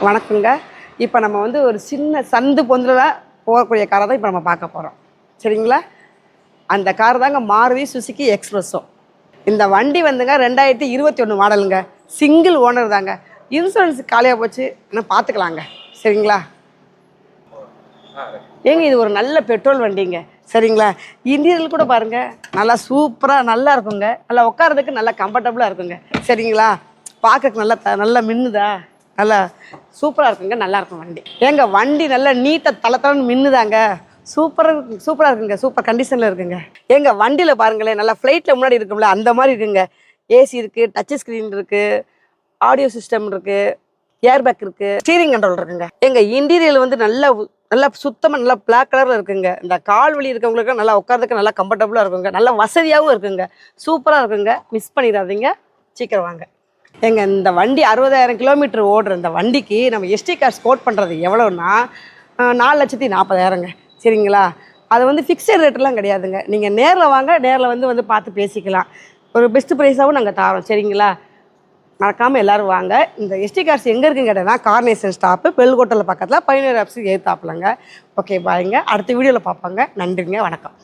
வணக்கங்க. இப்போ நம்ம வந்து ஒரு சின்ன சந்து பொந்தில் போகக்கூடிய காரை தான் இப்போ நம்ம பார்க்க போகிறோம். சரிங்களா? அந்த கார் தாங்க மாருதி சுசுகி எக்ஸ்பிரஸோ. இந்த வண்டி வந்துங்க 2021 மாடலுங்க. சிங்கிள் ஓனர் தாங்க. இன்சூரன்ஸ் காலியாக போச்சு, இன்னும் பார்த்துக்கலாங்க. சரிங்களா? ஏங்க இது ஒரு நல்ல பெட்ரோல் வண்டிங்க. சரிங்களா? இன்டீரியல் கூட பாருங்கள், நல்லா சூப்பராக நல்லா இருக்குங்க. நல்லா உட்காரதுக்கு நல்லா கம்ஃபர்டபுளாக இருக்குங்க. சரிங்களா? பார்க்கறதுக்கு நல்லா மின்னுதா, நல்லா சூப்பராக இருக்குங்க. நல்லாயிருக்கும் வண்டி. ஏங்க வண்டி நல்லா நீட்டாக தளத்தளன்னு மின்னுதாங்க. சூப்பராக இருக்குங்க. சூப்பர் கண்டிஷனில் இருக்குங்க. ஏங்க வண்டியில் பாருங்களேன், நல்லா ஃப்ளைட்டில் முன்னாடி இருக்கும்ல அந்த மாதிரி இருக்குங்க. ஏசி இருக்குது, டச் ஸ்க்ரீன் இருக்குது, ஆடியோ சிஸ்டம் இருக்குது, ஏர்பேக் இருக்குது, ஸ்டீரிங் கண்ட்ரோல் இருக்குங்க. எங்கள் இன்டீரியல் வந்து நல்லா சுத்தமாக நல்லா பிளாக் கலரில் இருக்குங்க. இந்த கால் வலி இருக்கவங்களுக்கு நல்லா உட்காரதுக்கு நல்லா கம்ஃபர்டபுளாக இருக்குங்க. நல்லா வசதியாகவும் இருக்குங்க. சூப்பராக இருக்குங்க. மிஸ் பண்ணிடாதீங்க, சீக்கிரம் வாங்க. எங்க இந்த வண்டி 60,000 கிலோமீட்டர் ஓடுற இந்த வண்டிக்கு நம்ம எஸ்டி கார்டு ஸ்போர்ட் பண்ணுறது எவ்வளோன்னா 4,40,000ங்க. சரிங்களா? அது வந்து ஃபிக்ஸட் ரேட்டெலாம் கிடையாதுங்க. நீங்கள் நேரில் வாங்க, நேரில் வந்து பார்த்து பேசிக்கலாம். ஒரு பெஸ்ட் ப்ரைஸாகவும் நாங்கள் தரோம். சரிங்களா? மறக்காமல் எல்லோரும் வாங்க. இந்த எஸ்டி கார்ஸ் எங்கே இருக்குன்னு கேட்டேன்னா கார்னேஷன் ஸ்டாப்பு பெல்கோட்டலில் பக்கத்தில் பயணியர் ஆஃபீஸுக்கு எதிர்த்தாப்புலங்க. ஓகே பாய்ங்க. அடுத்த வீடியோவில் பார்ப்பாங்க. நன்றிங்க. வணக்கம்.